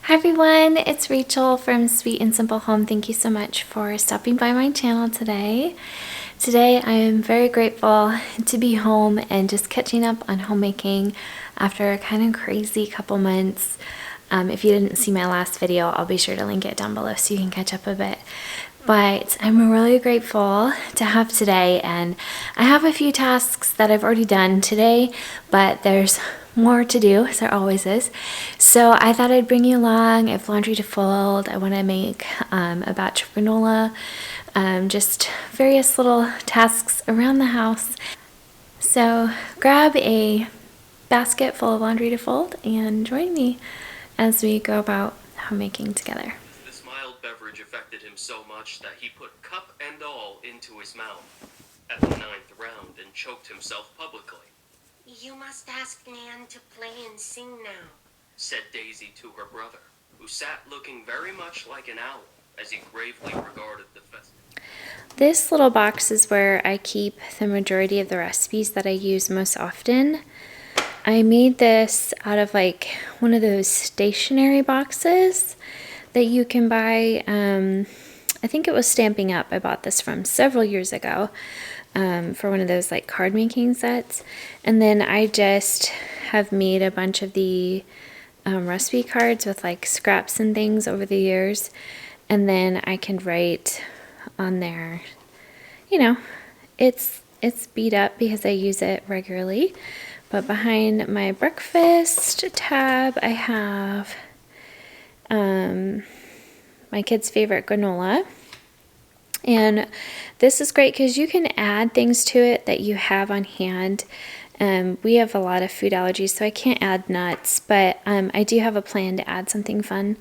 Hi everyone, it's Rachel from Sweet and Simple Home. Thank you so much for stopping by my channel today. Today I am very grateful to be home and just catching up on homemaking after a kind of crazy couple months. If you didn't see my last video, I'll be sure to link it down below so you can catch up a bit. But I'm really grateful to have today, and I have a few tasks that I've already done today, but there's more to do, as there always is. So I thought I'd bring you along. I have laundry to fold. I want to make a batch of granola, just various little tasks around the house. So grab a basket full of laundry to fold and join me as we go about homemaking together. This mild beverage affected him so much that he put cup and all into his mouth at the 9th round and choked himself publicly. "You must ask Nan to play and sing now," said Daisy to her brother, who sat looking very much like an owl as he gravely regarded the festival. This little box is where I keep the majority of the recipes that I use most often. I made this out of like one of those stationery boxes that you can buy. I think it was Stamping Up. I bought this from several years ago for one of those like card making sets. And then I just have made a bunch of the recipe cards with like scraps and things over the years. And then I can write on there, you know, it's beat up because I use it regularly. But behind my breakfast tab, I have my kids' favorite granola. And this is great because you can add things to it that you have on hand. We have a lot of food allergies, so I can't add nuts, but I do have a plan to add something fun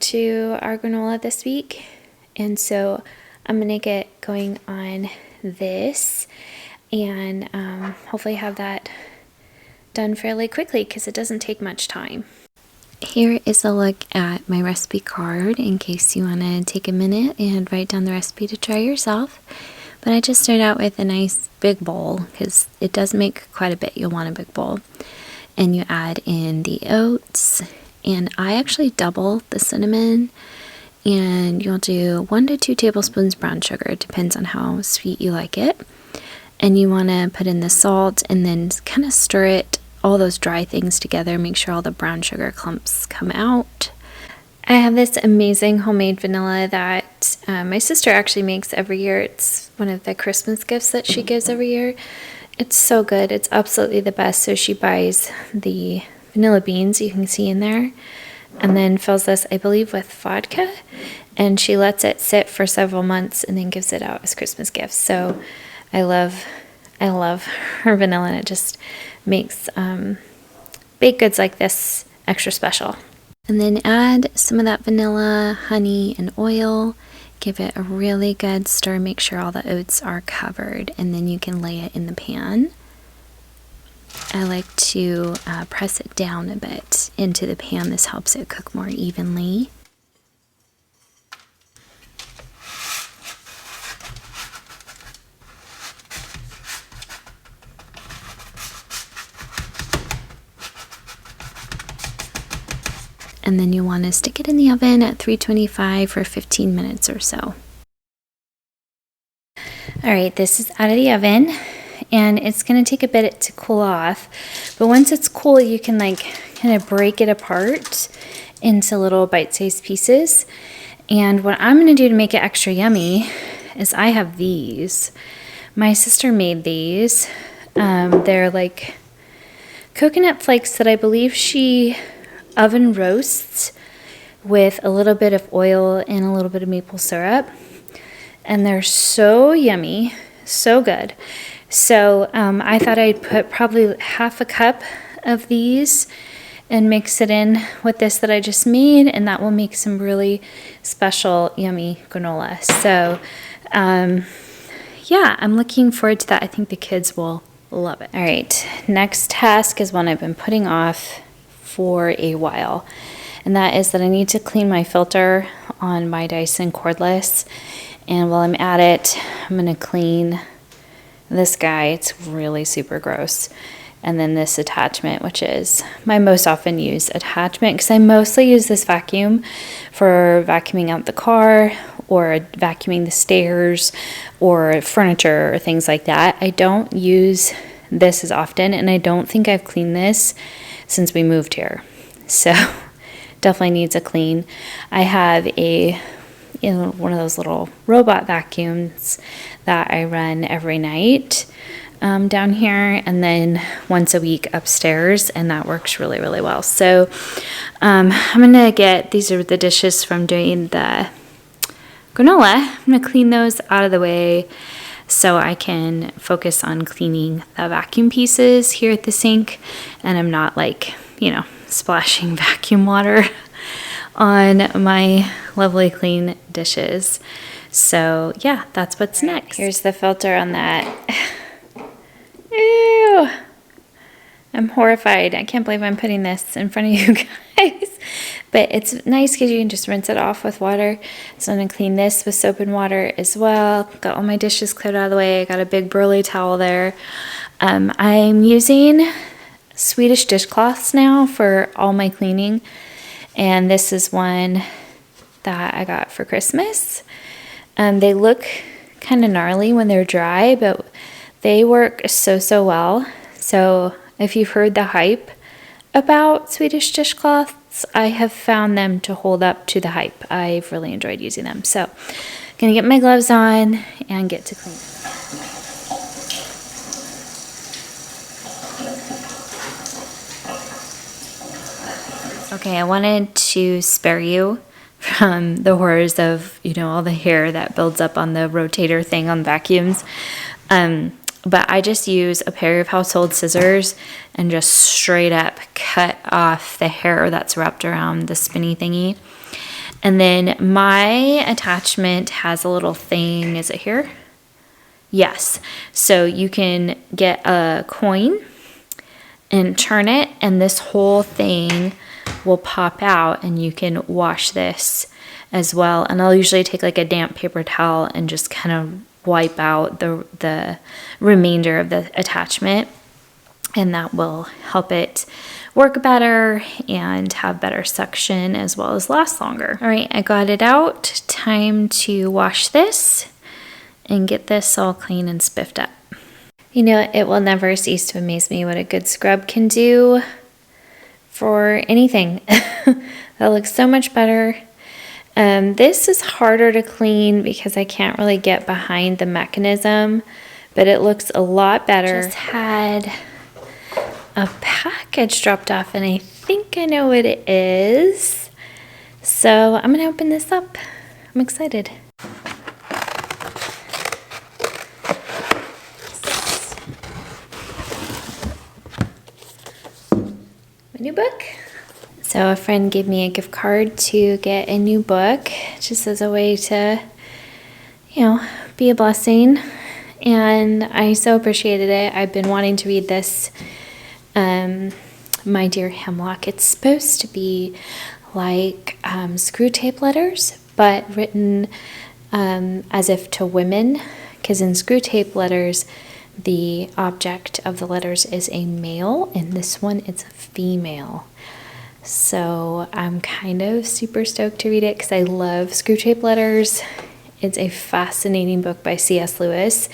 to our granola this week. And so I'm going to get going on this and hopefully have that done fairly quickly because it doesn't take much time. Here is a look at my recipe card in case you want to take a minute and write down the recipe to try yourself. But I just start out with a nice big bowl because it does make quite a bit. You'll want a big bowl. And you add in the oats. And I actually double the cinnamon. And you'll do 1 to 2 tablespoons brown sugar. It depends on how sweet you like it. And you want to put in the salt and then kind of stir it, all those dry things together. Make sure all the brown sugar clumps come out. I have this amazing homemade vanilla that my sister actually makes every year. It's one of the Christmas gifts that she gives every year. It's so good. It's absolutely the best. So she buys the vanilla beans you can see in there and then fills this, I believe, with vodka. And she lets it sit for several months and then gives it out as Christmas gifts. So I love her vanilla, and it just makes baked goods like this extra special. And then add some of that vanilla, honey, and oil. Give it a really good stir. Make sure all the oats are covered, and then you can lay it in the pan. I like to press it down a bit into the pan. This helps it cook more evenly. And then you want to stick it in the oven at 325 for 15 minutes or so. All right, this is out of the oven, and it's going to take a bit to cool off. But once it's cool, you can like kind of break it apart into little bite-sized pieces. And what I'm going to do to make it extra yummy is I have these. My sister made these. They're like coconut flakes that I believe she oven roasts with a little bit of oil and a little bit of maple syrup, and they're so yummy, so good. So I thought I'd put probably half a cup of these and mix it in with this that I just made, and that will make some really special yummy granola. So yeah, I'm looking forward to that. I think the kids will love it. All right, next task is one I've been putting off for a while, and that is that I need to clean my filter on my Dyson cordless. And while I'm at it, I'm going to clean this guy. It's really super gross. and then this attachment, which is my most often used attachment, because I mostly use this vacuum for vacuuming out the car or vacuuming the stairs or furniture or things like that. I don't use this as often, and I don't think I've cleaned this since we moved here. So definitely needs a clean. I have one of those little robot vacuums that I run every night down here, and then once a week upstairs, and that works really, really well. So I'm gonna these are the dishes from doing the granola. I'm gonna clean those out of the way so I can focus on cleaning the vacuum pieces here at the sink, and I'm not splashing vacuum water on my lovely clean dishes. So yeah, that's what's next. Here's the filter on that. Ew! I'm horrified. I can't believe I'm putting this in front of you guys. But it's nice because you can just rinse it off with water. So I'm going to clean this with soap and water as well. Got all my dishes cleared out of the way. I got a big burly towel there. I'm using Swedish dishcloths now for all my cleaning. And this is one that I got for Christmas. They look kind of gnarly when they're dry, but they work so well. So if you've heard the hype about Swedish dishcloths, I have found them to hold up to the hype. I've really enjoyed using them. So I'm gonna get my gloves on and get to clean. Okay, I wanted to spare you from the horrors of, all the hair that builds up on the rotator thing on vacuums. But I just use a pair of household scissors and just straight up cut off the hair that's wrapped around the spinny thingy. And then my attachment has a little thing. Is it here? Yes. So you can get a coin and turn it, and this whole thing will pop out, and you can wash this as well. And I'll usually take like a damp paper towel and just kind of wipe out the remainder of the attachment, and that will help it work better and have better suction as well as last longer. All right, I got it out. Time to wash this and get this all clean and spiffed up. It will never cease to amaze me what a good scrub can do for anything. That looks so much better. This is harder to clean because I can't really get behind the mechanism, but it looks a lot better. Just had a package dropped off, and I think I know what it is. So I'm gonna open this up. I'm excited. My new book. So a friend gave me a gift card to get a new book, just as a way to, be a blessing. And I so appreciated it. I've been wanting to read this, My Dear Hemlock. It's supposed to be like screw tape letters, but written as if to women, because in screw tape letters, the object of the letters is a male, and this one it's a female. So I'm kind of super stoked to read it because I love screw tape letters. It's a fascinating book by C.S. Lewis,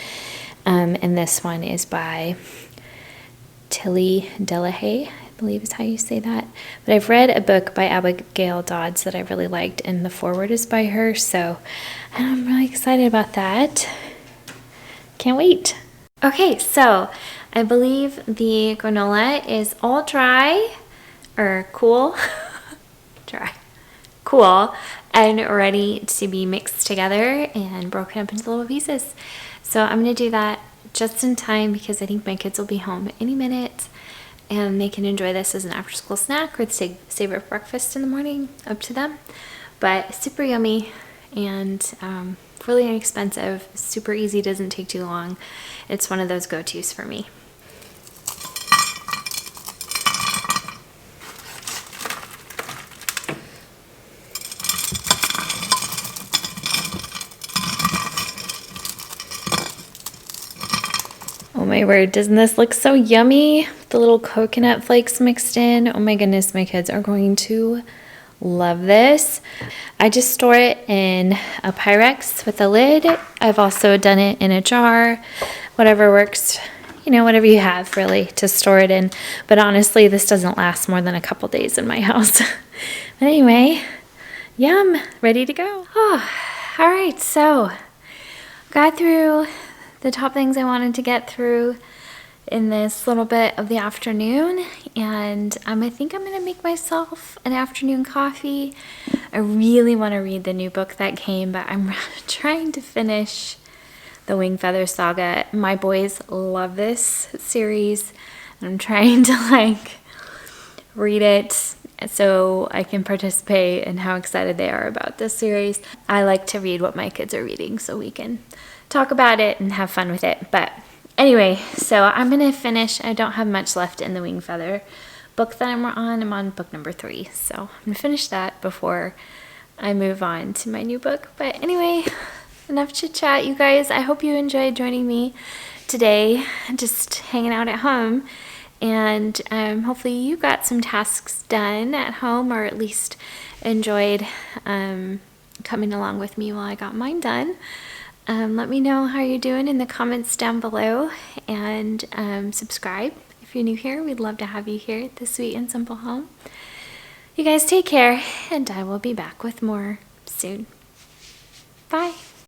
and this one is by Tilly Delahaye, I believe is how you say that. But I've read a book by Abigail Dodds that I really liked, and the foreword is by her, so I'm really excited about that. Can't wait. Okay, so I believe the granola is all dry. Or cool, cool, and ready to be mixed together and broken up into little pieces. So I'm gonna do that just in time because I think my kids will be home any minute, and they can enjoy this as an after-school snack or save it for breakfast in the morning, up to them. But super yummy and really inexpensive, super easy, doesn't take too long. It's one of those go-tos for me. Oh my word, doesn't this look so yummy? With the little coconut flakes mixed in. Oh my goodness, my kids are going to love this. I just store it in a Pyrex with a lid. I've also done it in a jar, whatever works, you know, whatever you have really to store it in. But honestly, this doesn't last more than a couple days in my house. But anyway, yum, ready to go. Oh, all right, so got through the top things I wanted to get through in this little bit of the afternoon, and I think I'm gonna make myself an afternoon coffee. I really want to read the new book that came, but I'm trying to finish the Wing Feather Saga. My boys love this series, and I'm trying to like read it so I can participate in how excited they are about this series. I like to read what my kids are reading so we can talk about it and have fun with it. But anyway, so I'm gonna finish. I don't have much left in the Wing Feather book that I'm on. I'm on book number 3, so I'm gonna finish that before I move on to my new book. But anyway, enough chit chat, you guys. I hope you enjoyed joining me today, just hanging out at home, and hopefully you got some tasks done at home, or at least enjoyed coming along with me while I got mine done. Let me know how you're doing in the comments down below, and subscribe if you're new here. We'd love to have you here at the Sweet and Simple Home. You guys take care, and I will be back with more soon. Bye.